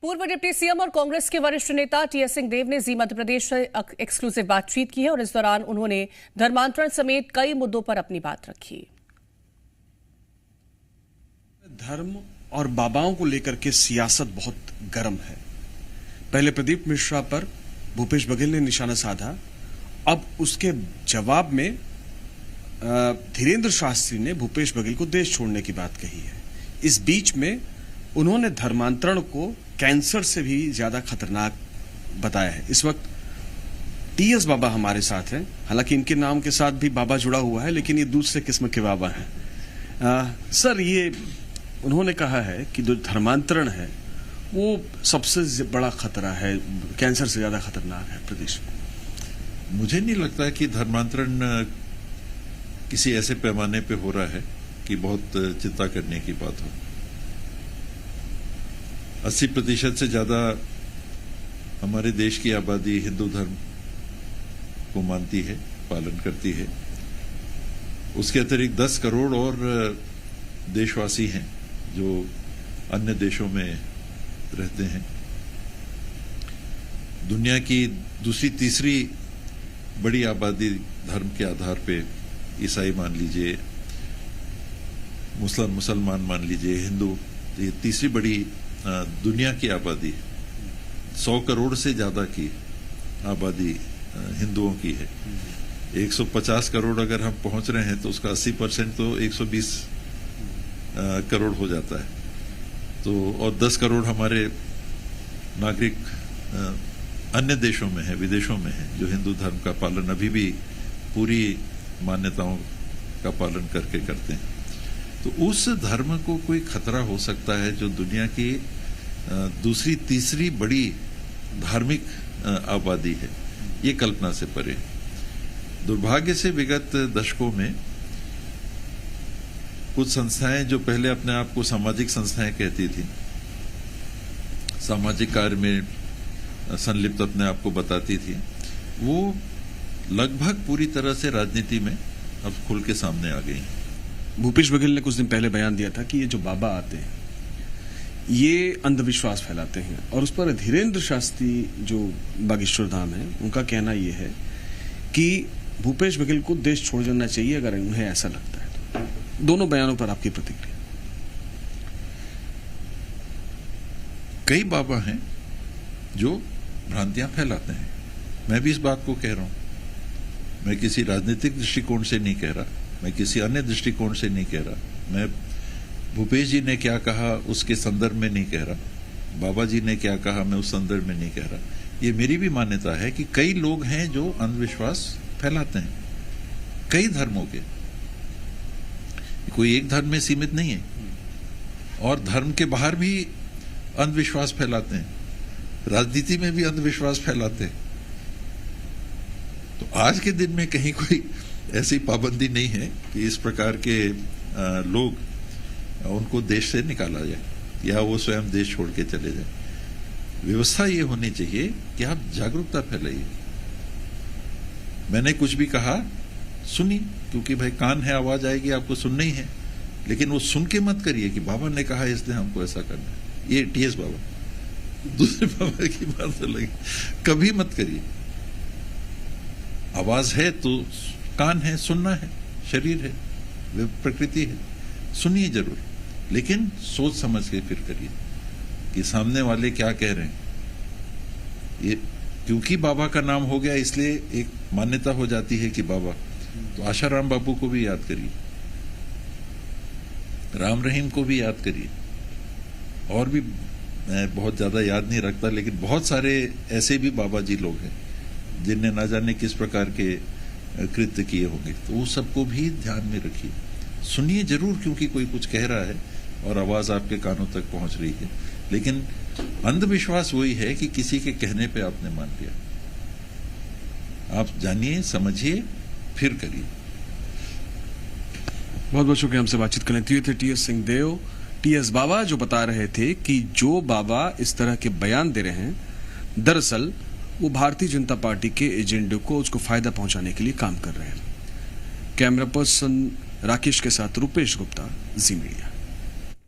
पूर्व deputy CM और कांग्रेस के वरिष्ठ नेता टीएस सिंहदेव ने जी मध्य प्रदेश से एक्सक्लूसिव बातचीत की है और इस दौरान उन्होंने धर्मांतरण समेत कई मुद्दों पर अपनी बात रखी। धर्म और बाबाओं को लेकर के सियासत बहुत गर्म है। पहले प्रदीप मिश्रा पर भूपेश बघेल ने निशाना साधा, अब उसके जवाब में धीरेन्द्र शास्त्री ने भूपेश बघेल को देश छोड़ने की बात कही है। इस बीच में उन्होंने धर्मांतरण को कैंसर से भी ज्यादा खतरनाक बताया है। इस वक्त टीएस बाबा हमारे साथ हैं, हालांकि इनके नाम के साथ भी बाबा जुड़ा हुआ है, लेकिन ये दूसरे किस्म के बाबा हैं। सर, ये उन्होंने कहा है कि जो धर्मांतरण है वो सबसे बड़ा खतरा है, कैंसर से ज्यादा खतरनाक है प्रदेश में। मुझे नहीं लगता कि धर्मांतरण किसी ऐसे पैमाने पे हो रहा है कि बहुत चिंता करने की बात हो। 80% से ज्यादा हमारे देश की आबादी हिंदू धर्म को मानती है, पालन करती है। उसके अतिरिक्त 10 करोड़ और देशवासी हैं जो अन्य देशों में रहते हैं। दुनिया की दूसरी तीसरी बड़ी आबादी धर्म के आधार पे ईसाई मान लीजिए, मुसलमान मान लीजिए, हिंदू, ये तीसरी बड़ी दुनिया की आबादी 100 करोड़ से ज्यादा की आबादी हिंदुओं की है। 150 करोड़ अगर हम पहुंच रहे हैं तो उसका 80% तो 120 करोड़ हो जाता है। तो और 10 करोड़ हमारे नागरिक अन्य देशों में है, विदेशों में है, जो हिंदू धर्म का पालन अभी भी पूरी मान्यताओं का पालन करके करते हैं। तो उस धर्म को कोई खतरा हो सकता है जो दुनिया की दूसरी तीसरी बड़ी धार्मिक आबादी है, ये कल्पना से परे। दुर्भाग्य से विगत दशकों में कुछ संस्थाएं जो पहले अपने आप को सामाजिक संस्थाएं कहती थी, सामाजिक कार्य में संलिप्त अपने आप को बताती थी, वो लगभग पूरी तरह से राजनीति में अब खुल के सामने आ गई। भूपेश बघेल ने कुछ दिन पहले बयान दिया था कि ये जो बाबा आते हैं ये अंधविश्वास फैलाते हैं, और उस पर धीरेन्द्र शास्त्री जो बागेश्वर धाम है, उनका कहना यह है कि भूपेश बघेल को देश छोड़ जाना चाहिए अगर उन्हें ऐसा लगता है तो। दोनों बयानों पर आपकी प्रतिक्रिया? कई बाबा हैं जो भ्रांतियां फैलाते हैं, मैं भी इस बात को कह रहा हूं। मैं किसी राजनीतिक दृष्टिकोण से नहीं कह रहा, मैं किसी अन्य दृष्टिकोण से नहीं कह रहा, मैं भूपेश जी ने क्या कहा उसके संदर्भ में नहीं कह रहा, बाबा जी ने क्या कहा मैं उस संदर्भ में नहीं कह रहा। ये मेरी भी मान्यता है कि कई लोग हैं जो अंधविश्वास फैलाते हैं, कई धर्मों के, कोई एक धर्म में सीमित नहीं है, और धर्म के बाहर भी अंधविश्वास फैलाते हैं, राजनीति में भी अंधविश्वास फैलाते हैं। तो आज के दिन में कहीं कोई ऐसी पाबंदी नहीं है कि इस प्रकार के लोग उनको देश से निकाला जाए या वो स्वयं देश छोड़ के चले जाए। व्यवस्था ये होनी चाहिए कि आप जागरूकता फैलाइए। मैंने कुछ भी कहा सुनी, क्योंकि भाई कान है, आवाज आएगी, आपको सुनना ही है, लेकिन वो सुन के मत करिए कि बाबा ने कहा इसलिए हमको ऐसा करना है। ये टीएस बाबा, दूसरे बाबा की बात अलग, कभी मत करिए। आवाज है तो कान है, सुनना है, शरीर है, प्रकृति है, सुनिए जरूर, लेकिन सोच समझ के फिर करिए कि सामने वाले क्या कह रहे हैं। ये क्योंकि बाबा का नाम हो गया इसलिए एक मान्यता हो जाती है कि बाबा, तो आशाराम बापू को भी याद करिए, राम रहीम को भी याद करिए, और भी मैं बहुत ज्यादा याद नहीं रखता, लेकिन बहुत सारे ऐसे भी बाबा जी लोग हैं जिनने ना जाने किस प्रकार के कृत्य किए होंगे। तो वो सबको भी ध्यान में रखिए, सुनिए जरूर, क्योंकि कोई कुछ कह रहा है और आवाज आपके कानों तक पहुंच रही है। लेकिन अंधविश्वास वही है कि किसी के कहने पे आपने मान लिया। आप जानिए, समझिए, फिर करिए। बहुत बहुत शुक्रिया हमसे बातचीत करने के लिए। टीएस सिंहदेव, टीएस बाबा, जो बता रहे थे कि जो बाबा इस तरह के बयान दे रहे हैं, दरअसल वो भारतीय जनता पार्टी के एजेंडे को, उसको फायदा पहुंचाने के लिए काम कर रहे हैं। कैमरा पर्सन राकेश के साथ रूपेश गुप्ता, जी मीडिया।